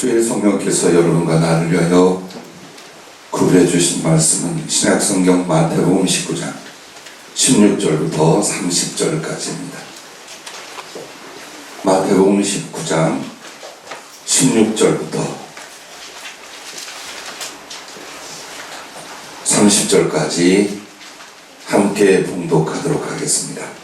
주의 성령께서 여러분과 나를 위하여 구별해 주신 말씀은 신약성경 마태복음 19장 16절부터 30절까지입니다. 마태복음 19장 16절부터 30절까지 함께 봉독하도록 하겠습니다.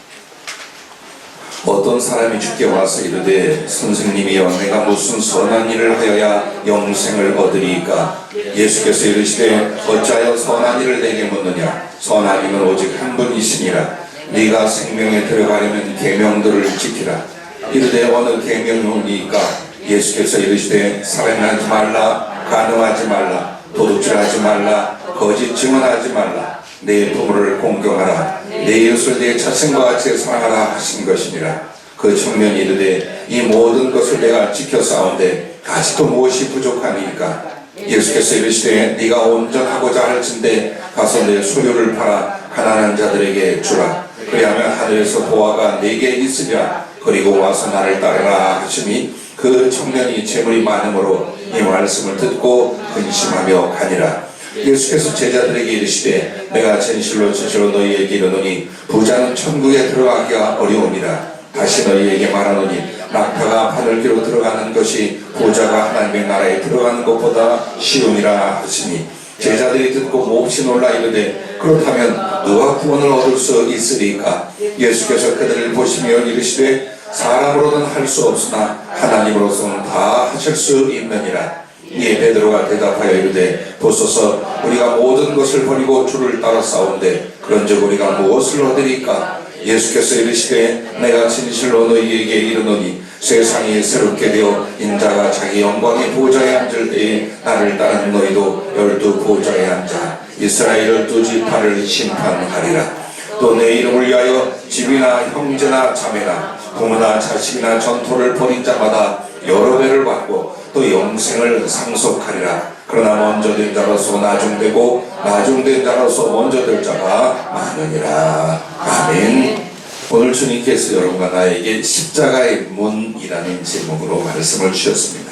어떤 사람이 주께 와서 이르되 선생님이여 내가 무슨 선한 일을 하여야 영생을 얻으리이까? 예수께서 이르시되 어찌하여 선한 일을 내게 묻느냐? 선한 이는 오직 한 분이시니라. 네가 생명에 들어가려면 계명들을 지키라. 이르되 어느 계명이니까? 예수께서 이르시되 살인하지 말라, 간음하지 말라, 도둑질하지 말라, 거짓 증언하지 말라, 내 부모를 공경하라, 내 이웃을 내 자신과 같이 사랑하라 하신 것이니라. 그 청년이 이르되 이 모든 것을 내가 지켜싸운데 아직도 무엇이 부족하니까? 예수께서 이르시되 네가 온전하고자 할진대 가서 내 소유를 팔아 가난한 자들에게 주라. 그리하면 하늘에서 보화가 네게 있으랴. 그리고 와서 나를 따르라 하시니 그 청년이 재물이 많음으로 이 말씀을 듣고 근심하며 가니라. 예수께서 제자들에게 이르시되 내가 진실로 너희에게 이르노니 부자는 천국에 들어가기가 어려우니라. 다시 너희에게 말하노니 낙타가 바늘기로 들어가는 것이 부자가 하나님의 나라에 들어가는 것보다 쉬우니라 하시니 제자들이 듣고 몹시 놀라 이르되 그렇다면 누가 구원을 얻을 수 있으리까? 예수께서 그들을 보시며 이르시되 사람으로는 할 수 없으나 하나님으로서는 다 하실 수 있느니라. 이에 베드로가 대답하여 이르되 보소서 우리가 모든 것을 버리고 주를 따라 싸운데 그런즉 우리가 무엇을 얻으리까? 예수께서 이르시되 내가 진실로 너희에게 이르노니 세상이 새롭게 되어 인자가 자기 영광의 보좌에 앉을 때에 나를 따르는 너희도 12 보좌에 앉아 이스라엘 12지파를 심판하리라. 또 내 이름을 위하여 집이나 형제나 자매나 부모나 자식이나 전토를 벌인 자마다 여러 배를 받고 또 영생을 상속하리라. 그러나 먼저 된 자로서 나중되고 나중된 자로서 먼저 될 자가 많으니라. 아멘. 오늘 주님께서 여러분과 나에게 십자가의 문이라는 제목으로 말씀을 주셨습니다.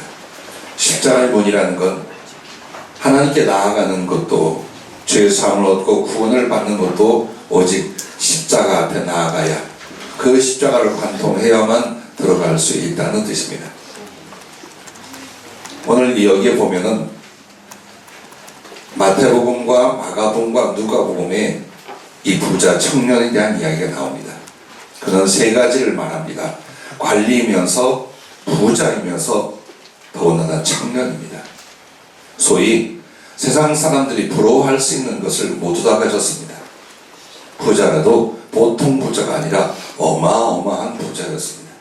십자가의 문이라는 건 하나님께 나아가는 것도 죄 사함을 얻고 구원을 받는 것도 오직 십자가 앞에 나아가야 그 십자가를 관통해야만 들어갈 수 있다는 뜻입니다. 오늘 여기에 보면은 마태복음과 마가복음과 누가복음에 이 부자 청년에 대한 이야기가 나옵니다. 그는 세 가지를 말합니다. 관리이면서 부자이면서 더군다나 청년입니다. 소위 세상 사람들이 부러워할 수 있는 것을 모두 다 가졌습니다. 부자라도 보통 부자가 아니라 어마어마한 부자였습니다.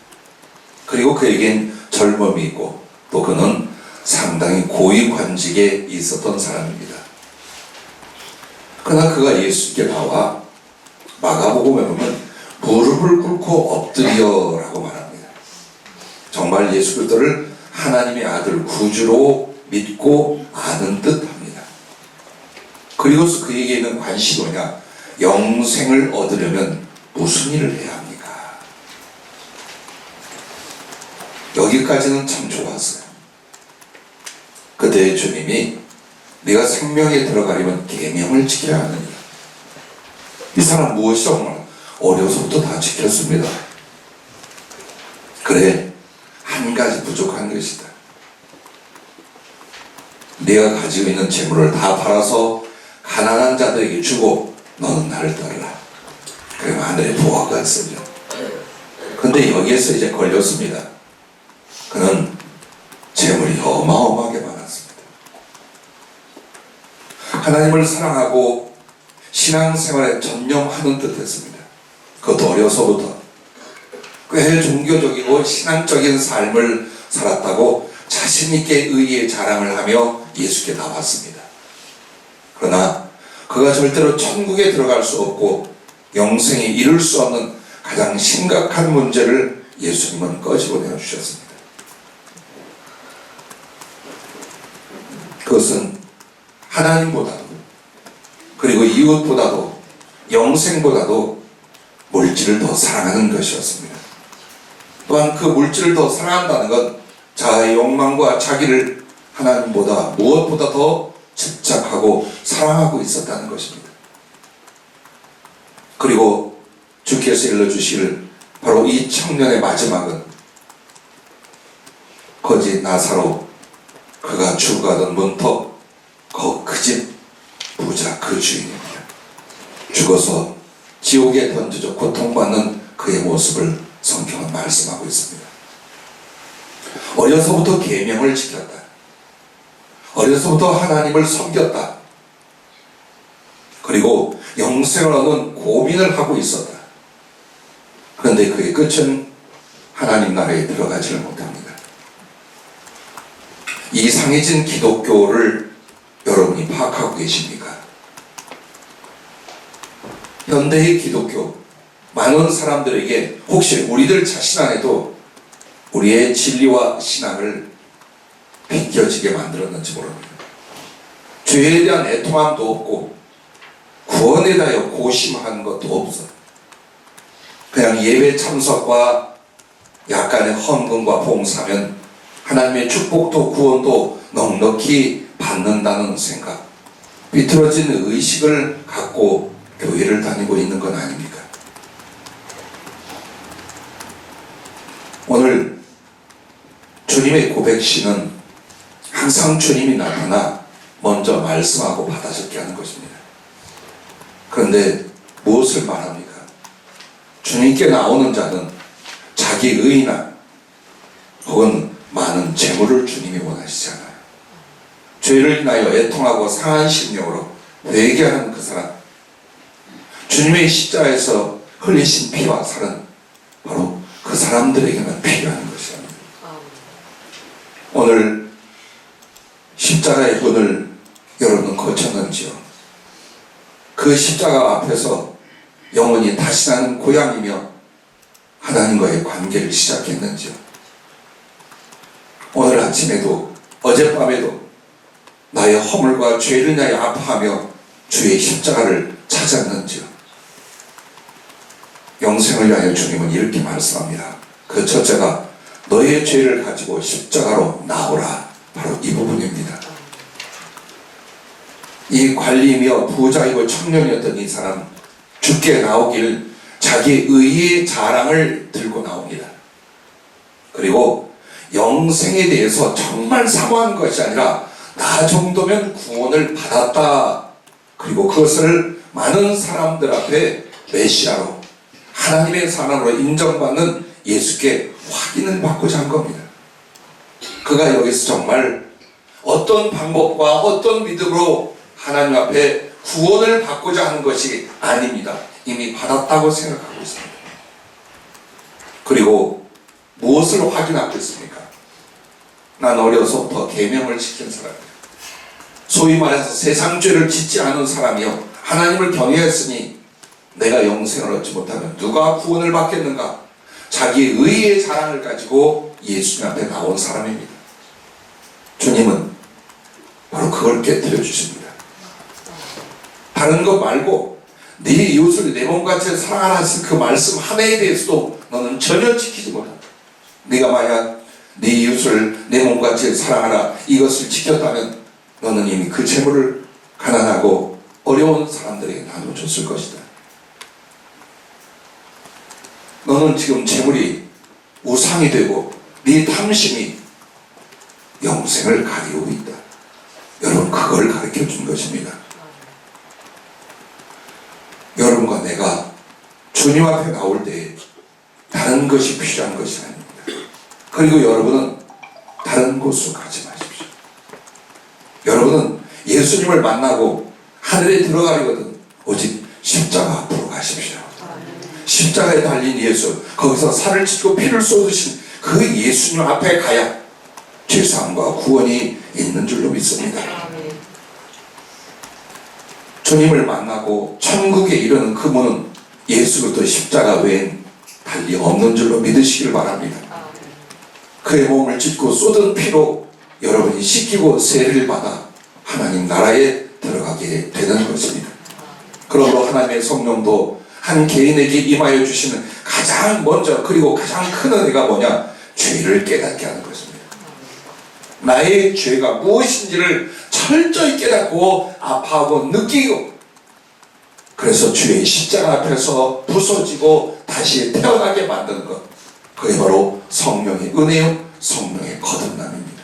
그리고 그에겐 젊음이 있고 또 그는 상당히 고위 관직에 있었던 사람입니다. 그러나 그가 예수께 나와 마가복음에 보면 무릎을 꿇고 엎드려라고 말합니다. 정말 예수 그리스도를 하나님의 아들 구주로 믿고 아는 듯합니다. 그리고서 그에게 있는 관심이 뭐냐? 영생을 얻으려면 무슨 일을 해야 합니까? 여기까지는 참 좋았어요. 그때 주님이 네가 생명에 들어가려면 계명을 지켜야 하느니라. 이 사람 무엇이 정말 어려서부터 다 지켰습니다. 그래, 한 가지 부족한 것이다. 네가 가지고 있는 재물을 다 팔아서 가난한 자들에게 주고 너는 나를 따르라. 그러면 하늘에 보화가 있으리라. 근데 여기에서 이제 걸렸습니다. 그는 재물이 어마어마하게 많았습니다. 하나님을 사랑하고 신앙생활에 전념하는 듯 했습니다. 그것도 어려서부터 꽤 종교적이고 신앙적인 삶을 살았다고 자신있게 의의 자랑을 하며 예수께 나왔습니다. 그러나 그가 절대로 천국에 들어갈 수 없고 영생에 이룰 수 없는 가장 심각한 문제를 예수님은 꺼집어내 주셨습니다. 그것은 하나님보다도 그리고 이웃보다도 영생보다도 물질을 더 사랑하는 것이었습니다. 또한 그 물질을 더 사랑한다는 건 자아의 욕망과 자기를 하나님보다 무엇보다 더 집착하고 사랑하고 있었다는 것입니다. 그리고 주께서 일러주시길 바로 이 청년의 마지막은 거지 나사로, 그가 죽어가던 문턱 그 집 부자 그 주인입니다. 죽어서 지옥에 던져져 고통받는 그의 모습을 성경은 말씀하고 있습니다. 어려서부터 계명을 지켰다. 어려서부터 하나님을 섬겼다. 그리고 영생을 얻는 고민을 하고 있었다. 그런데 그의 끝은 하나님 나라에 들어가지를 못합니다. 이상해진 기독교를 여러분이 파악하고 계십니까? 현대의 기독교, 많은 사람들에게 혹시 우리들 자신 안에도 우리의 진리와 신앙을 비껴지게 만들었는지 모릅니다. 죄에 대한 애통함도 없고 구원에 대하여 고심하는 것도 없어. 그냥 예배 참석과 약간의 헌금과 봉사면 하나님의 축복도 구원도 넉넉히 받는다는 생각, 비틀어진 의식을 갖고 교회를 다니고 있는 건 아닙니까? 오늘 주님의 고백시는 항상 주님이 나타나 먼저 말씀하고 받아 적게 하는 것입니다. 그런데 무엇을 말합니까? 주님께 나오는 자는 자기 의나 혹은 많은 재물을 주님이 원하시지 않아요. 죄를 인하여 애통하고 상한 심령으로 회개하는 그 사람, 주님의 십자가에서 흘리신 피와 살은 바로 그 사람들에게만 필요한 것입니다. 오늘 십자가의 문을 여러분은 거쳤는지요? 그 십자가 앞에서 영원히 다시 나는 고향이며 하나님과의 관계를 시작했는지요? 오늘 아침에도 어젯밤에도 나의 허물과 죄를 인하여 아파하며 주의 십자가를 찾았는지요? 영생을 위하여 주님은 이렇게 말씀합니다. 그 첫째가 너의 죄를 가지고 십자가로 나오라. 바로 이 부분입니다. 이 관리며 부자이고 청년이었던 이 사람, 주께 나오길 자기 의의 자랑을 들고 나옵니다. 그리고 영생에 대해서 정말 사모한 것이 아니라 나 정도면 구원을 받았다. 그리고 그것을 많은 사람들 앞에 메시아로, 하나님의 사람으로 인정받는 예수께 확인을 받고자 한 겁니다. 그가 여기서 정말 어떤 방법과 어떤 믿음으로 하나님 앞에 구원을 받고자 하는 것이 아닙니다. 이미 받았다고 생각하고 있습니다. 그리고 무엇을 확인하고 있습니까? 난 어려서부터 계명을 지킨 사람이야. 소위 말해서 세상 죄를 짓지 않은 사람이요, 하나님을 경외했으니 내가 영생을 얻지 못하면 누가 구원을 받겠는가? 자기 의의 자랑을 가지고 예수님 앞에 나온 사람입니다. 주님은 바로 그걸 깨뜨려 주십니다. 다른 것 말고 네 이웃을 내 몸같이 사랑하라 하신 그 말씀 하나에 대해서도 너는 전혀 지키지 못한다. 네가 만약 네 이웃을 내 몸같이 사랑하라 이것을 지켰다면 너는 이미 그 재물을 가난하고 어려운 사람들에게 나눠줬을 것이다. 너는 지금 재물이 우상이 되고 네 탐심이 영생을 가리우고 있다. 여러분, 그걸 가르쳐 준 것입니다. 여러분과 내가 주님 앞에 나올 때 다른 것이 필요한 것이 아닙니다. 그리고 여러분은 다른 곳으로 가지 마십시오. 여러분은 예수님을 만나고 하늘에 들어가려거든 오직 십자가 앞으로 가십시오. 십자가에 달린 예수, 거기서 살을 찢고 피를 쏟으신 그 예수님 앞에 가야 죄사함과 구원이 있는 줄로 믿습니다. 주님을 만나고 천국에 이르는 그 문은 예수부터 십자가 외엔 달리 없는 줄로 믿으시길 바랍니다. 그의 몸을 찢고 쏟은 피로 여러분이 씻기고 세례를 받아 하나님 나라에 들어가게 되는 것입니다. 그러므로 하나님의 성령도 한 개인에게 임하여 주시는 가장 먼저 그리고 가장 큰 은혜가 뭐냐? 죄를 깨닫게 하는 것입니다. 나의 죄가 무엇인지를 철저히 깨닫고 아파하고 느끼고, 그래서 주의 십자가 앞에서 부서지고 다시 태어나게 만드는 것, 그게 바로 성령의 은혜요, 성령의 거듭남입니다.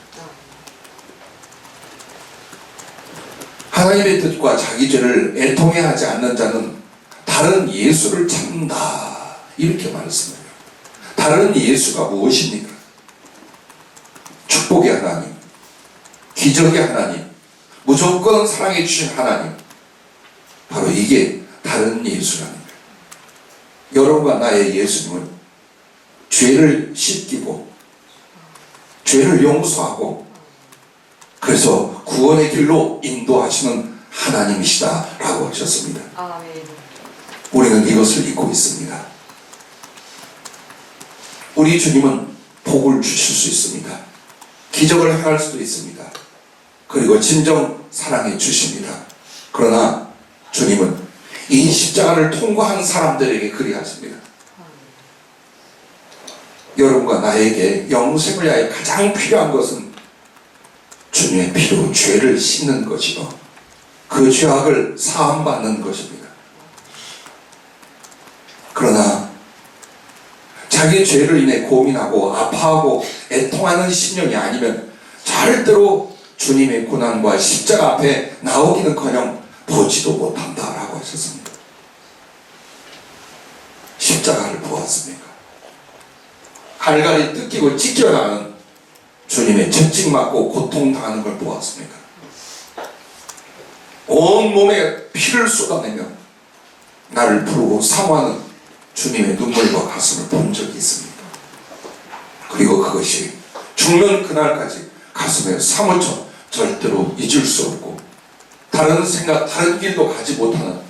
하나님의 뜻과 자기 죄를 애통해 하지 않는 자는 다른 예수를 찾는다, 이렇게 말씀해요. 다른 예수가 무엇입니까? 축복의 하나님, 기적의 하나님, 무조건 사랑해 주신 하나님, 바로 이게 다른 예수라는 거예요. 여러분과 나의 예수님은 죄를 씻기고 죄를 용서하고 그래서 구원의 길로 인도하시는 하나님이시다라고 하셨습니다. 아멘. 우리는 이것을 잊고 있습니다. 우리 주님은 복을 주실 수 있습니다. 기적을 행할 수도 있습니다. 그리고 진정 사랑해 주십니다. 그러나 주님은 이 십자가를 통과한 사람들에게 그리하십니다. 여러분과 나에게 영생을 위하여 가장 필요한 것은 주님의 피로 죄를 씻는 것이고 그 죄악을 사함받는 것입니다. 그러나 자기 죄를 인해 고민하고 아파하고 애통하는 심령이 아니면 절대로 주님의 고난과 십자가 앞에 나오기는커녕 보지도 못한다라고 하셨습니다. 십자가를 보았습니까? 갈갈이 뜯기고 찢겨나가는 주님의 채찍 맞고 고통당하는 걸 보았습니까? 온 몸에 피를 쏟아내며 나를 부르고 사모하는 주님의 눈물과 가슴을 본 적이 있습니다. 그리고 그것이 죽는 그날까지 가슴에 사무쳐 절대로 잊을 수 없고 다른 생각, 다른 길도 가지 못하는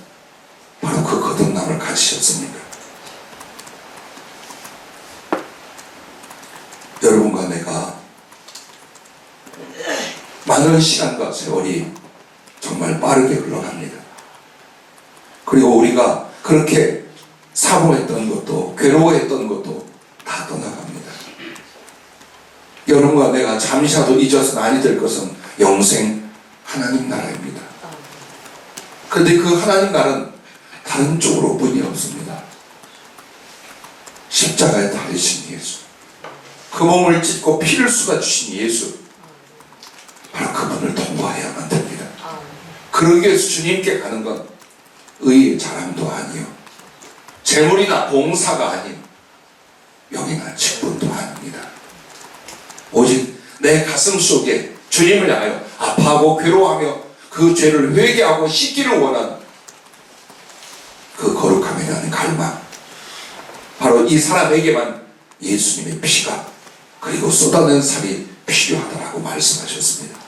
바로 그 거듭남을 가지셨습니다. 여러분과 내가 많은 시간과 세월이 정말 빠르게 흘러갑니다. 그리고 우리가 그렇게 사모했던 것도 괴로워했던 것도 다 떠나갑니다. 여러분과 내가 잠시라도 잊어서는 아니 될 것은 영생 하나님 나라입니다. 그런데 그 하나님 나라는 다른 쪽으로 문이 없습니다. 십자가에 달리신 예수, 그 몸을 찢고 피를 쏟아주신 예수, 바로 그분을 통과해야만 됩니다. 그러기 위해서 주님께 가는 건 의의 자랑도 아니요, 재물이나 봉사가 아닌 명예나 직분도 아닙니다. 오직 내 가슴 속에 주님을 향하여 아파하고 괴로워하며 그 죄를 회개하고 씻기를 원하는 그 거룩함에 대한 갈망, 바로 이 사람에게만 예수님의 피가 그리고 쏟아낸 살이 필요하다라고 말씀하셨습니다.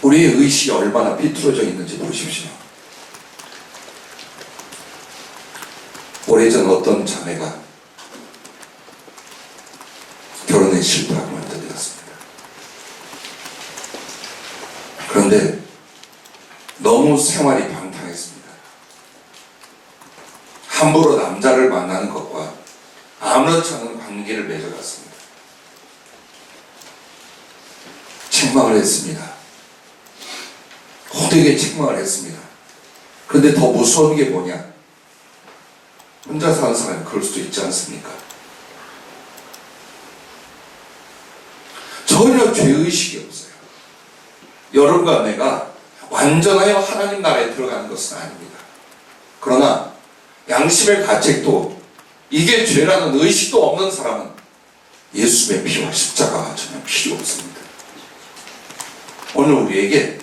우리의 의식이 얼마나 비틀어져 있는지 보십시오. 오래전 어떤 자매가 결혼에 실패하고 만들어졌습니다. 그런데 너무 생활이 방탕했습니다. 함부로 남자를 만나는 것과 아무렇지 않은 관계를 맺어갔습니다. 책망을 했습니다. 호되게 책망을 했습니다. 그런데 더 무서운 게 뭐냐? 혼자 사는 사람이 그럴 수도 있지 않습니까? 전혀 죄의식이 없어요. 여러분과 내가 완전하여 하나님 나라에 들어가는 것은 아닙니다. 그러나 양심의 가책도 이게 죄라는 의식도 없는 사람은 예수의 피와 십자가가 전혀 필요 없습니다. 오늘 우리에게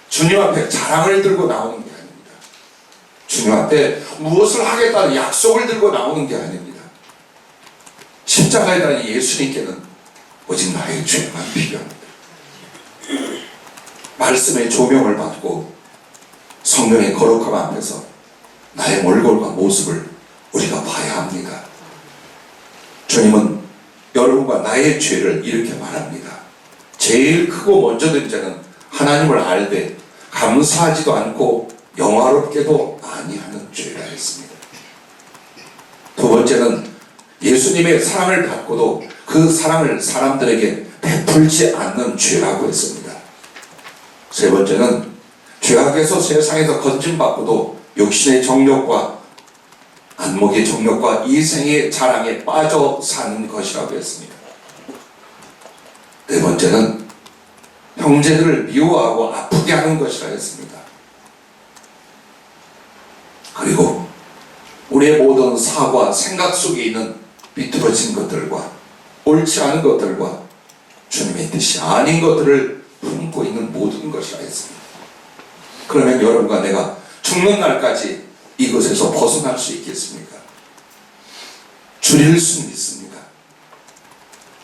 주님 앞에 자랑을 들고 나오는 게 아닙니다. 주님 앞에 무엇을 하겠다는 약속을 들고 나오는 게 아닙니다. 십자가에 달린 예수님께는 오직 나의 죄만 필요합니다. 말씀의 조명을 받고 성령의 거룩함 앞에서 나의 몰골과 모습을 우리가 봐야 합니다. 주님은 여러분과 나의 죄를 이렇게 말합니다. 제일 크고 먼저 된 죄는 하나님을 알되 감사하지도 않고 영화롭게도 아니하는 죄라 했습니다. 두 번째는 예수님의 사랑을 받고도 그 그 사랑을 사람들에게 베풀지 않는 죄라고 했습니다. 세 번째는 죄악에서 세상에서 건진받고도 육신의 정욕과 안목의 정욕과 이생의 자랑에 빠져 사는 것이라고 했습니다. 네 번째는 형제들을 미워하고 아프게 하는 것이라 했습니다. 그리고 우리의 모든 사고와 생각 속에 있는 비뚤어진 것들과 옳지 않은 것들과 주님의 뜻이 아닌 것들을 품고 있는 모든 것이라 했습니다. 그러면 여러분과 내가 죽는 날까지 이것에서 벗어날 수 있겠습니까? 줄일 수는 있습니다.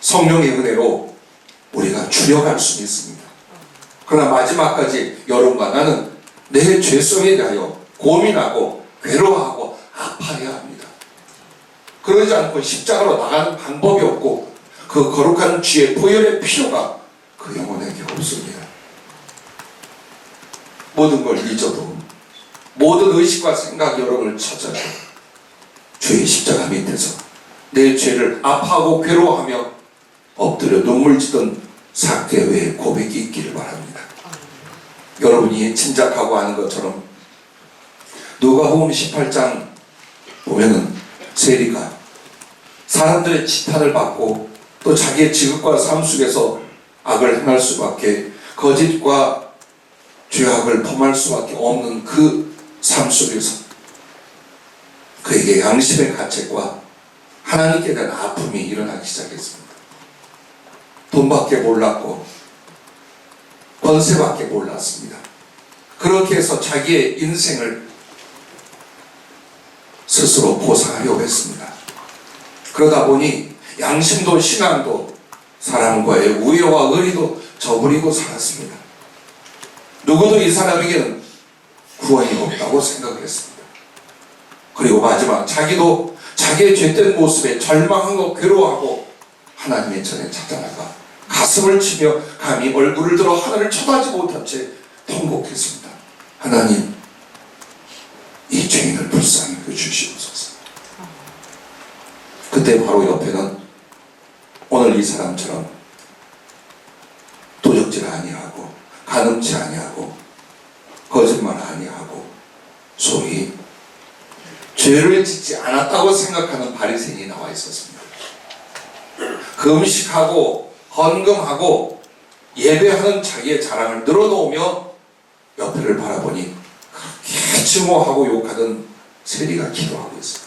성령의 은혜로 우리가 줄여갈 수는 있습니다. 그러나 마지막까지 여러분과 나는 내 죄성에 대하여 고민하고 괴로워하고 아파해야 합니다. 그러지 않고 십자가로 나가는 방법이 없고 그 거룩한 주의 보혈의 필요가 그 영혼에게 없습니다. 모든 걸 잊어도 모든 의식과 생각 여러분을 찾아도 주의 십자가 밑에서 내 죄를 아파하고 괴로워하며 엎드려 눈물 짓던 삭개의 고백이 있기를 바랍니다. 여러분이 짐작하고 아는 것처럼 누가복음 18장 보면은 세리가 사람들의 지탄을 받고 또 자기의 지극과 삶 속에서 악을 행할 수밖에 거짓과 죄악을 범할 수밖에 없는 그 삶 속에서 그에게 양심의 가책과 하나님께 대한 아픔이 일어나기 시작했습니다. 돈밖에 몰랐고 권세밖에 몰랐습니다. 그렇게 해서 자기의 인생을 스스로 보상하려고 했습니다. 그러다 보니 양심도 신앙도 사람과의 우애와 의리도 저버리고 살았습니다. 누구도 이 사람에게는 구원이 없다고 생각했습니다. 그리고 마지막 자기도 자기의 죄된 모습에 절망하고 괴로워하고 하나님의 전에 찾아나가 가슴을 치며 감히 얼굴을 들어 하늘을 쳐다보지 못한 채 통곡했습니다. 하나님, 이 죄인을 불쌍히 여주시옵소서. 그때 바로 옆에는 오늘 이 사람처럼 도적질 아니하고 간음치 아니하고 거짓말 아니하고 소위 죄를 짓지 않았다고 생각하는 바리새인이 나와 있었습니다. 금식하고 헌금하고 예배하는 자기의 자랑을 늘어놓으며 옆에를 바라보니 그렇게 증오하고 욕하던 세리가 기도하고 있어요.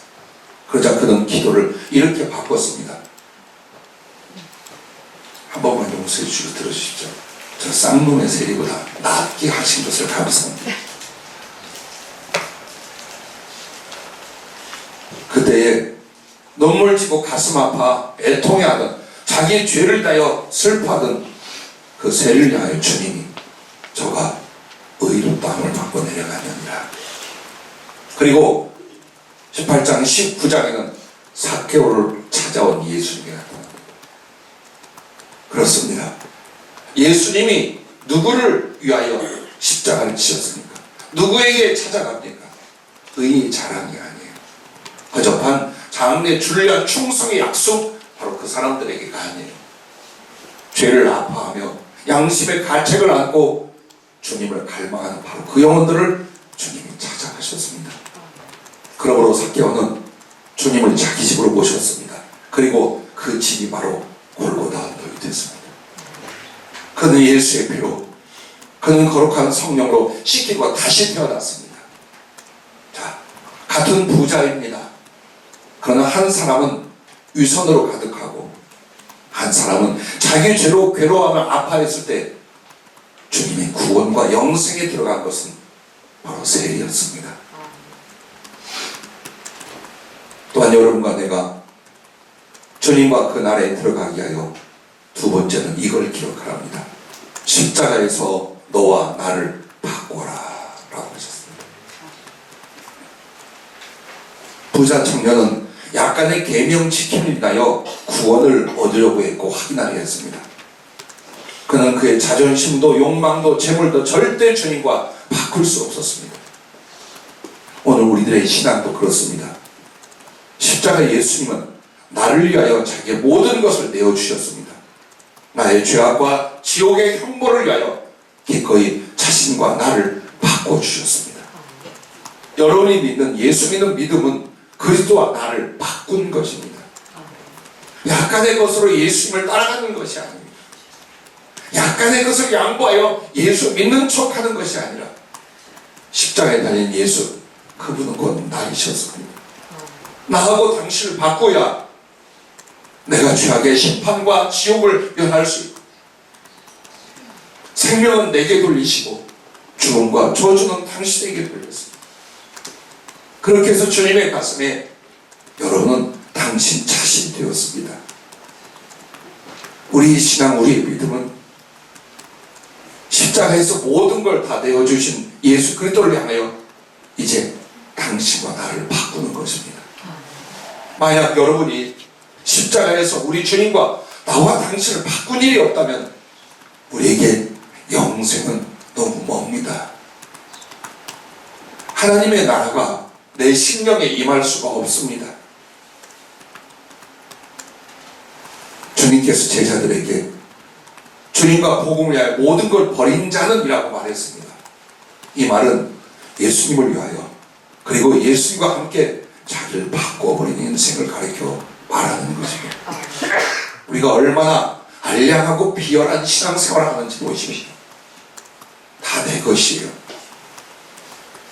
그러자 그는 기도를 이렇게 바꿨습니다. 한 번만 용서해 주시고 들어주십시오. 저 쌍놈의 세리보다 낫게 하신 것을 감사합니다. 그때에 눈물 지고 가슴 아파 애통해하던 자기의 죄를 다하여 슬퍼하던 그 세리를 향하여 주님이 저가 의롭다함을 받고 내려가느니라. 그리고 18장 19장에는 삭개오를 찾아온 예수님이 나타납니다. 그렇습니다. 예수님이 누구를 위하여 십자가를 지셨습니까? 누구에게 찾아갑니까? 의인의 자랑이 아니에요. 허접한 장래 준리한 충성의 약속, 바로 그 사람들에게가 아니에요. 죄를 아파하며 양심의 가책을 안고 주님을 갈망하는 바로 그 영혼들을 주님이 찾아가셨습니다. 그러므로 삭개오는 주님을 자기 집으로 모셨습니다. 그리고 그 집이 바로 골고다 언덕이 됐습니다. 그는 예수의 피로, 그는 거룩한 성령으로 씻기고 다시 태어났습니다. 자, 같은 부자입니다. 그러나 한 사람은 위선으로 가득하고 한 사람은 자기 죄로 괴로워하며 아파했을 때 주님의 구원과 영생에 들어간 것은 바로 세리였습니다. 또한 여러분과 내가 주님과 그 나라에 들어가기 위하여 두 번째는 이걸 기억하랍니다. 십자가에서 너와 나를 바꿔라 라고 하셨습니다. 부자 청년은 약간의 계명 지킴을 인하여 구원을 얻으려고 했고 확인하려 했습니다. 그는 그의 자존심도 욕망도 재물도 절대 주님과 바꿀 수 없었습니다. 오늘 우리들의 신앙도 그렇습니다. 십자가 예수님은 나를 위하여 자기의 모든 것을 내어주셨습니다. 나의 죄악과 지옥의 형벌을 위하여 기꺼이 자신과 나를 바꿔주셨습니다. 여러분이 믿는 예수 믿는 믿음은 그리스도와 나를 바꾼 것입니다. 약간의 것으로 예수님을 따라가는 것이 아닙니다. 약간의 것을 양보하여 예수 믿는 척하는 것이 아니라 십자가에 달린 예수, 그분은 곧 나이셨습니다. 나하고 당신을 바꿔야 내가 죄악의 심판과 지옥을 면할 수 있고 생명은 내게 돌리시고 죽음과 저주는 당신에게 돌렸습니다. 그렇게 해서 주님의 가슴에 여러분은 당신 자신 되었습니다. 우리 신앙, 우리의 믿음은 십자가에서 모든 걸 다 내어주신 예수 그리스도를 향하여 이제 당신과 나를 바꾸는 것입니다. 만약 여러분이 십자가에서 우리 주님과 나와 당신을 바꾼 일이 없다면 우리에게 영생은 너무 멉니다. 하나님의 나라가 내 심령에 임할 수가 없습니다. 주님께서 제자들에게 주님과 복음을 위하여 모든 걸 버린 자는 이라고 말했습니다. 이 말은 예수님을 위하여 그리고 예수님과 함께 자기를 바꿔버린 인생을 가리켜 말하는 것입니다. 우리가 얼마나 알량하고 비열한 신앙생활을 하는지 보십시오. 다 내 것이에요.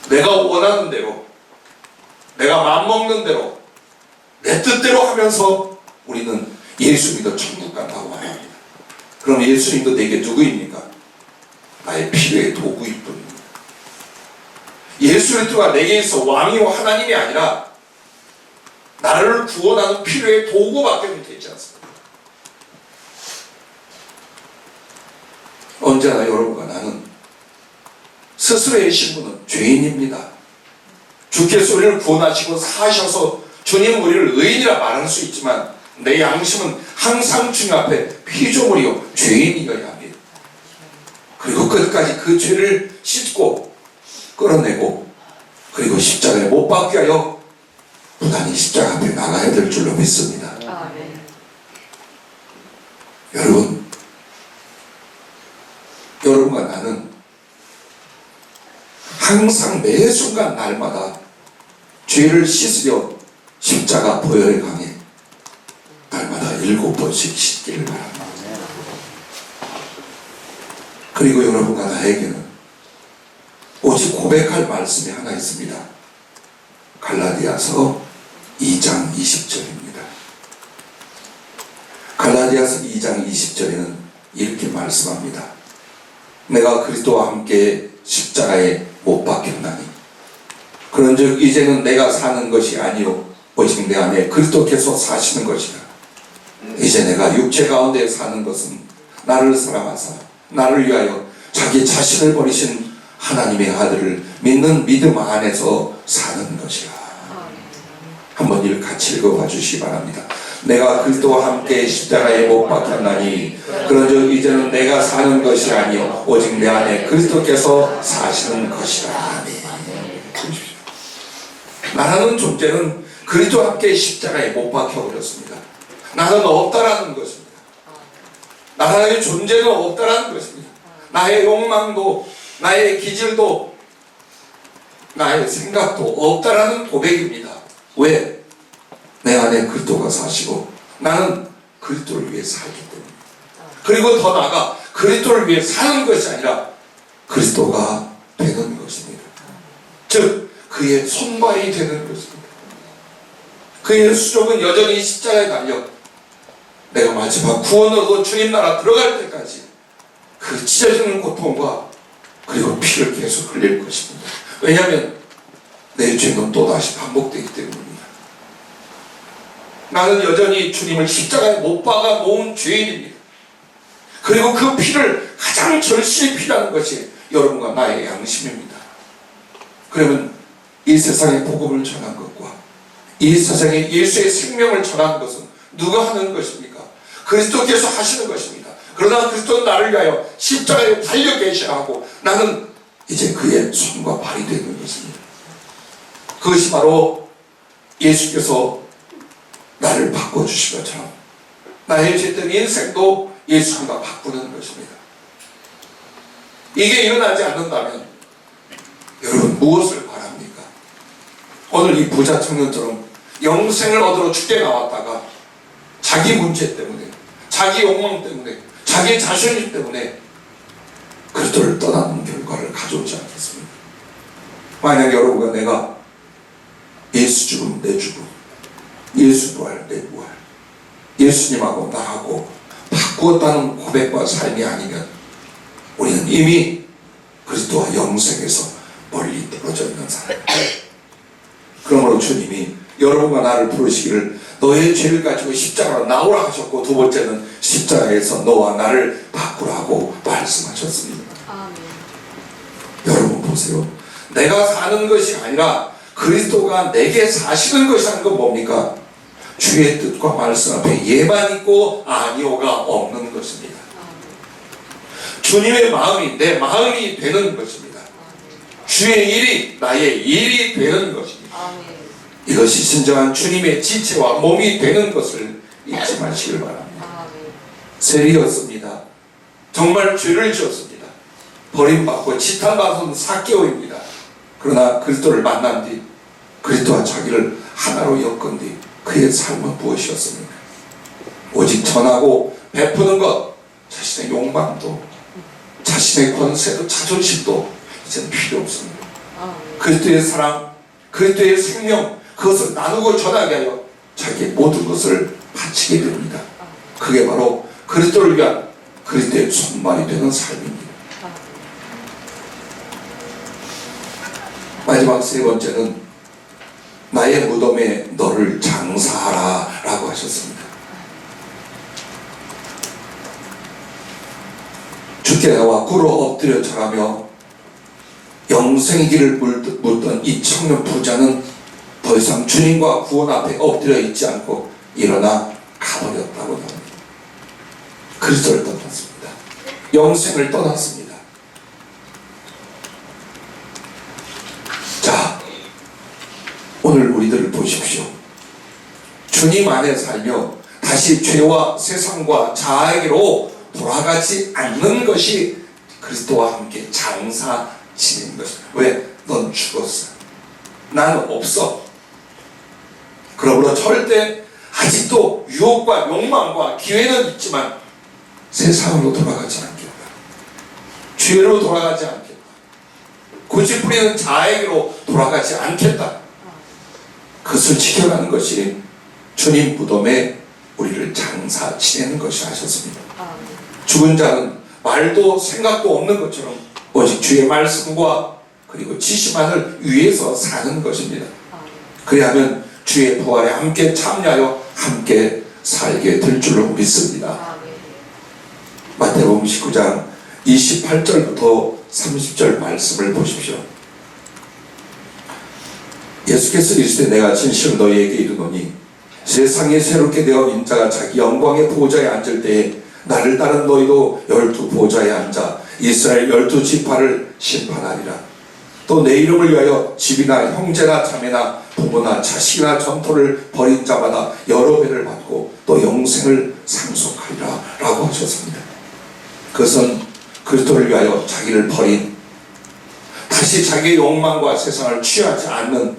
내가 원하는 대로, 내가 마음먹는 대로, 내 뜻대로 하면서 우리는 예수 믿어 천국 간다고 말합니다. 그럼 예수님도 내게 누구입니까? 나의 필요의 도구일 뿐입니다. 예수 그리스도가 내게 있어 왕이요 하나님이 아니라 나를 구원하는 필요의 도구밖에 되지 않습니다. 언제나 여러분과 나는 스스로의 신분은 죄인입니다. 주께서 우리를 구원하시고 사셔서 주님 우리를 의인이라 말할 수 있지만 내 양심은 항상 주님 앞에 피조물이요 죄인이어야 합니다. 그리고 끝까지 그 죄를 씻고 끌어내고 그리고 십자가에 못 박게 하여 부단히 십자가 앞에 나가야 될 줄로 믿습니다. 여러분과 나는 항상 매 순간 날마다 죄를 씻으려 십자가 보혈의 강에 날마다 7번씩 씻기를 바랍니다. 그리고 여러분과 나에게는 오직 고백할 말씀이 하나 있습니다. 갈라디아서 2장 20절입니다. 갈라디아서 2장 20절에는 이렇게 말씀합니다. 내가 그리스도와 함께 십자가에 못 박혔나니 그런즉 이제는 내가 사는 것이 아니요 오직 내 안에 그리스도께서 사시는 것이라. 이제 내가 육체 가운데 사는 것은 나를 사랑하사 나를 위하여 자기 자신을 버리신 하나님의 아들을 믿는 믿음 안에서 사는 것이라. 한번 이를 같이 읽어봐 주시기 바랍니다. 내가 그리스도와 함께 십자가에 못 박혔나니 그런즉 이제는 내가 사는 것이 아니요 오직 내 안에 그리스도께서 사시는 것이라. 나라는 존재는 그리스도와 함께 십자가에 못 박혀버렸습니다. 나는 없다라는 것입니다. 나의 존재는 없다라는 것입니다. 나의 욕망도 나의 기질도 나의 생각도 없다라는 고백입니다. 왜? 내 안에 그리스도가 사시고 나는 그리스도를 위해 살기 때문에. 그리고 더 나아가 그리스도를 위해 사는 것이 아니라 그리스도가 되는 것입니다. 즉 그의 손발이 되는 것입니다. 그의 수족은 여전히 십자가에 달려 내가 마지막 구원으로 주님 나라 들어갈 때까지 그 찢어지는 고통과 그리고 피를 계속 흘릴 것입니다. 왜냐하면 내 죄는 또다시 반복되기 때문입니다. 나는 여전히 주님을 십자가에 못 박아 놓은 죄인입니다. 그리고 그 피를 가장 절실히 필요한 것이 여러분과 나의 양심입니다. 그러면 이 세상의 복음을 전한 것과 이 세상에 예수의 생명을 전하는 것은 누가 하는 것입니까? 그리스도께서 하시는 것입니다. 그러나 그리스도는 나를 위하여 십자가에 달려 계셔야 하고 나는 이제 그의 손과 발이 되는 것입니다. 그것이 바로 예수께서 나를 바꿔주신 것처럼 나의 죄된 인생도 예수님과 바꾸는 것입니다. 이게 일어나지 않는다면 여러분 무엇을 바랍니까? 오늘 이 부자 청년처럼 영생을 얻으러 죽게 나왔다가 자기 문제 때문에, 자기 욕망 때문에, 자기 자존심 때문에 그리스도를 떠나는 결과를 가져오지 않겠습니까? 만약 여러분과 내가 예수 죽음 내 죽음, 예수 부활 내 부활, 예수님하고 나하고 바꾸었다는 고백과 삶이 아니면 우리는 이미 그리스도와 영생에서 멀리 떨어져 있는 사람입니다. 그러므로 주님이 여러분과 나를 부르시기를 너의 죄를 가지고 십자가로 나오라 하셨고, 두 번째는 십자가에서 너와 나를 바꾸라고 말씀하셨습니다. 아멘. 여러분 보세요. 내가 사는 것이 아니라 그리스도가 내게 사시는 것이라는 건 뭡니까? 주의 뜻과 말씀 앞에 예만 있고 아니오가 없는 것입니다. 주님의 마음이 내 마음이 되는 것입니다. 주의 일이 나의 일이 되는 것입니다. 이것이 진정한 주님의 지체와 몸이 되는 것을 잊지 마시길 바랍니다. 세리였습니다. 정말 죄를 지었습니다. 버림받고 지탄받은 사개오입니다. 그러나 그리스도를 만난 뒤 그리스도와 자기를 하나로 엮은 뒤 그의 삶은 무엇이었습니까? 오직 전하고 베푸는 것, 자신의 욕망도 자신의 권세도 자존심도 이제는 필요 없습니다. 그리스도의 사랑, 그리스도의 생명, 그것을 나누고 전하게 하여 자기의 모든 것을 바치게 됩니다. 그게 바로 그리스도를 위한 그리스도의 손말이 되는 삶입니다. 마지막 세 번째는 나의 무덤에 너를 장사하라 라고 하셨습니다. 주께 나와 꿇어 엎드려 절하며 영생의 길을 묻던 이 청년 부자는 더 이상 주님과 구원 앞에 엎드려 있지 않고 일어나 가버렸다고 합니다. 그리스도를 떠났습니다. 영생을 떠났습니다. 자, 오늘 우리들을 보십시오. 주님 안에 살며 다시 죄와 세상과 자아에게로 돌아가지 않는 것이 그리스도와 함께 장사 지내는 것입니다. 왜? 넌 죽었어. 나는 없어. 그러므로 절대 아직도 유혹과 욕망과 기회는 있지만 세상으로 돌아가지 않겠다. 죄로 돌아가지 않겠다. 고집부리는 자에게로 돌아가지 않겠다. 그것을 지켜가는 것이 주님 무덤에 우리를 장사 지내는 것이 하셨습니다. 죽은 자는 말도 생각도 없는 것처럼 오직 주의 말씀과 그리고 지시만을 위해서 사는 것입니다. 그리하면 주의 부활에 함께 참여하여 함께 살게 될 줄로 믿습니다. 마태복음 19장 28절부터 30절 말씀을 보십시오. 예수께서 이르시되 내가 진실로 너희에게 이르노니 세상에 새롭게 되어 인자가 자기 영광의 보좌에 앉을 때에 나를 따른 너희도 12 보좌에 앉아 이스라엘 12지파를 심판하리라. 또 내 이름을 위하여 집이나 형제나 자매나 부모나 자식이나 전토를 벌인 자마다 여러 배를 받고 또 영생을 상속하리라 라고 하셨습니다. 그것은 그리스도를 위하여 자기를 버린, 다시 자기의 욕망과 세상을 취하지 않는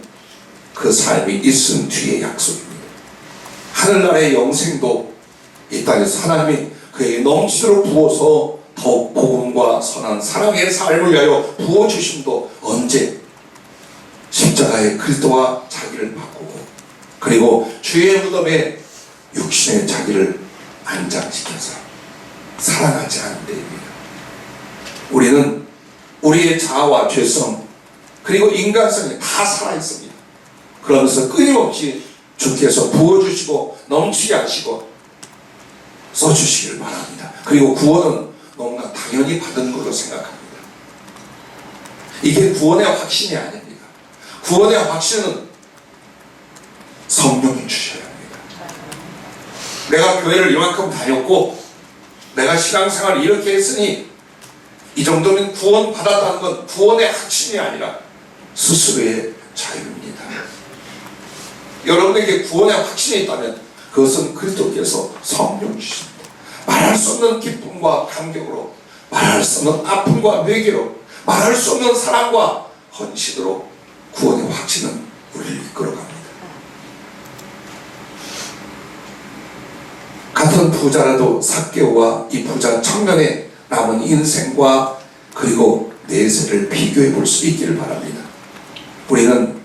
그 삶이 있은 뒤의 약속입니다. 하늘나라의 영생도 이 땅에서 하나님이 그에게 넘치도록 부어서 더욱 복음과 선한 사랑의 삶을 위하여 부어주심도 언제? 십자가에 그리스도와 자기를 바꾸고 그리고 주의 무덤에 육신의 자기를 안장시켜서 사랑하지 않는 데입니다. 우리는 우리의 자아와 죄성 그리고 인간성이 다 살아있습니다. 그러면서 끊임없이 주께서 부어주시고 넘치게 하시고 써주시기를 바랍니다. 그리고 구원은 너무나 당연히 받은 걸로 생각합니다. 이게 구원의 확신이 아닙니다. 구원의 확신은 성령이 주셔야 합니다. 내가 교회를 이만큼 다녔고 내가 신앙생활을 이렇게 했으니 이 정도면 구원 받았다는 건 구원의 확신이 아니라 스스로의 자유입니다. 여러분에게 구원의 확신이 있다면 그것은 그리스도께서 성령 주십니다. 말할 수 없는 기쁨과 감격으로, 말할 수 없는 아픔과 외교로, 말할 수 없는 사랑과 헌신으로 구원의 확신은 우리를 이끌어갑니다. 같은 부자라도 삭개오와 이 부자 청년의 남은 인생과 그리고 내세를 비교해 볼 수 있기를 바랍니다. 우리는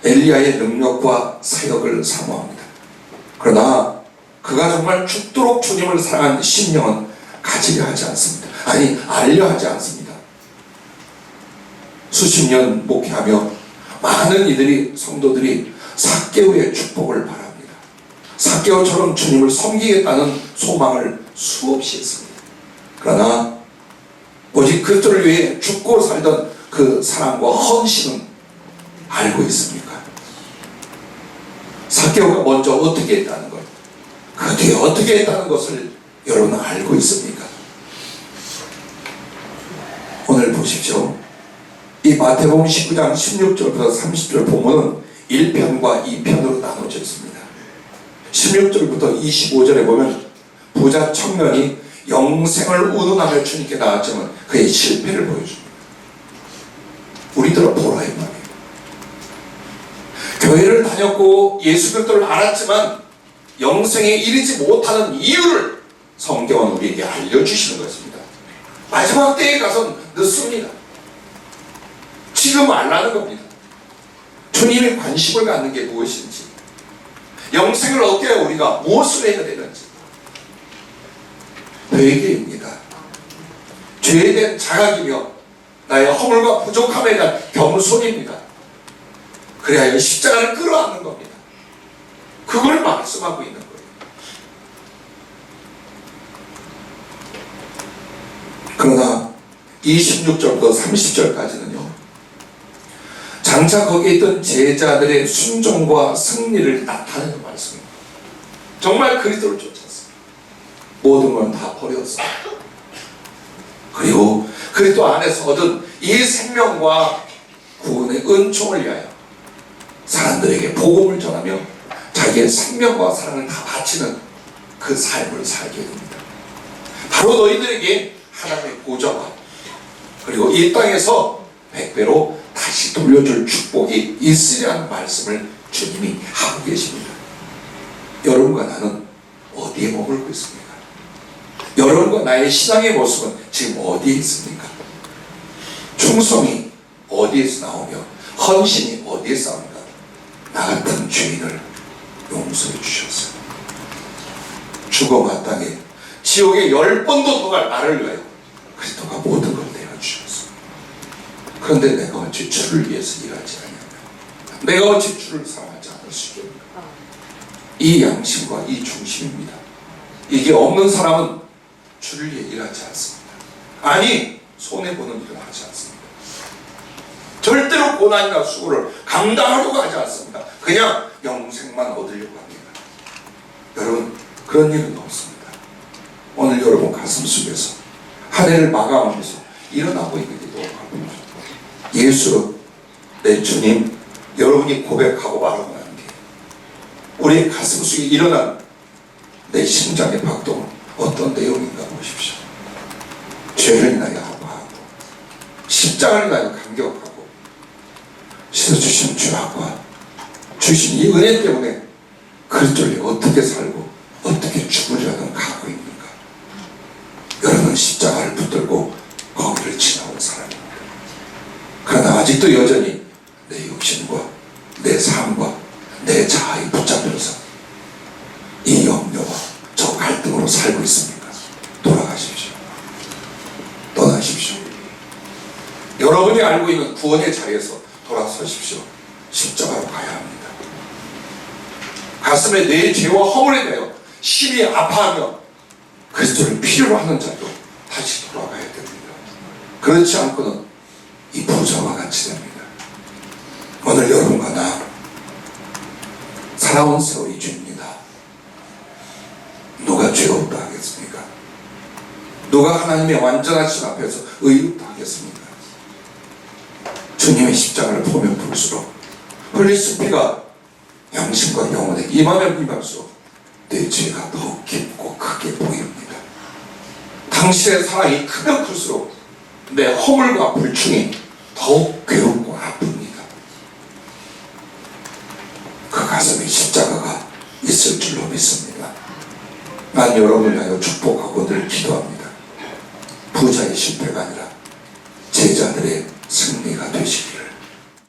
엘리야의 능력과 사역을 사모합니다. 그러나 그가 정말 죽도록 주님을 사랑한 심령은 가지려 하지 않습니다. 아니, 알려 하지 않습니다. 수십 년 목회하며 많은 이들이, 성도들이 삭개오의 축복을 바랍니다. 삭개오처럼 주님을 섬기겠다는 소망을 수없이 했습니다. 그러나 오직 그리스도를 위해 죽고 살던 그 사랑과 헌신은 알고 있습니까? 삭개오가 먼저 어떻게 했다는 것, 그 뒤에 어떻게 했다는 것을 여러분은 알고 있습니까? 오늘 보십시오. 이 마태복음 19장 16절부터 30절 보면은 1편과 2편으로 나눠져 있습니다. 16절부터 25절에 보면 부자 청년이 영생을 운운하며 주님께 나왔지만 그의 실패를 보여줍니다. 우리들은 보라 이 말이에요. 교회를 다녔고 예수 그리스도를 알았지만 영생에 이르지 못하는 이유를 성경은 우리에게 알려주시는 것입니다. 마지막 때에 가서 늦습니다. 지금 알라는 겁니다. 주님의 관심을 갖는 게 무엇인지, 영생을 얻게 우리가 무엇을 해야 되는지. 회개입니다. 죄에 대한 자각이며 나의 허물과 부족함에 대한 겸손입니다. 그래야 십자가를 끌어안는 겁니다. 그걸 말씀하고 있는 거예요. 그러나 26절부터 30절까지는요, 장차 거기에 있던 제자들의 순종과 승리를 나타내는 말씀입니다. 정말 그리스도를 쫓았어요. 모든 걸 다 버렸어요. 그리고 그리스도 안에서 얻은 이 생명과 구원의 은총을 위하여 사람들에게 복음을 전하며 자기의 생명과 사랑을 다 바치는 그 삶을 살게 됩니다. 바로 너희들에게 하나님의 보좌와 그리고 이 땅에서 100배로 다시 돌려줄 축복이 있으리라는 말씀을 주님이 하고 계십니다. 여러분과 나는 어디에 머물고 있습니까? 여러분과 나의 신앙의 모습은 지금 어디에 있습니까? 충성이 어디에서 나오며 헌신이 어디에서 나옵니까? 나 같은 죄인을 용서해 주셨어요. 죽어 마땅해 지옥에 10번도 더 갈 나를 위하여 그리스도가 모든 걸 내어주셨어요. 그런데 내가 어찌 주를 위해서 일하지 않냐면, 내가 어찌 주를 사랑하지 않을 수 있겠는가? 이 양심과 이 중심입니다. 이게 없는 사람은 주를 위해 일하지 않습니다. 아니, 손해보는 일을 하지 않습니다. 절대로 고난이나 수고를 감당하려고 하지 않습니다. 그냥 영생만 얻으려고 합니다. 여러분, 그런 일은 없습니다. 오늘 여러분 가슴 속에서 한 해를 마감하면서 일어나고 있는 게 너무 바쁩니다. 예수, 내 주님, 여러분이 고백하고 말하고 난 뒤에 우리의 가슴 속에 일어난 내 심장의 박동은 어떤 내용인가 보십시오. 죄를 인하여 아파하고 십자가를 인하여 감격하고 씻어주신 죄악과 주신 이 은혜 때문에 그리스도를 어떻게 살고 어떻게 죽으려는 각오 있는가? 여러분 십자가를 붙들고 거기를 지나온 사람입니다. 그러나 아직도 여전히 내 욕심과 내 삶과 내 자아에 붙잡혀서 이 염려와 저 갈등으로 살고 있습니까? 돌아가십시오. 떠나십시오. 여러분이 알고 있는 구원의 자리에서 돌아서십시오. 십자가로 가야 합니다. 가슴에 내 죄와 허물에 대하여 심히 아파하며 그리스도를 필요로 하는 자도 다시 돌아가야 됩니다. 그렇지 않고는 이 부자와 같이 됩니다. 오늘 여러분과 나 살아온 세월이 죄입니다. 누가 죄 없다 하겠습니까? 누가 하나님의 완전하신 앞에서 의롭다 하겠습니까? 주님의 십자가를 보면 볼수록 흘리신 피가 양심과 영혼에 임하면 임할수록 내 죄가 더 깊고 크게 보입니다. 당신의 사랑이 크면 클수록 내 허물과 불충이 더욱 괴롭고 아픕니다. 그 가슴에 십자가가 있을 줄로 믿습니다. 난 여러분을 위하여 축복하고 늘 기도합니다. 부자의 실패가 아니라 제자들의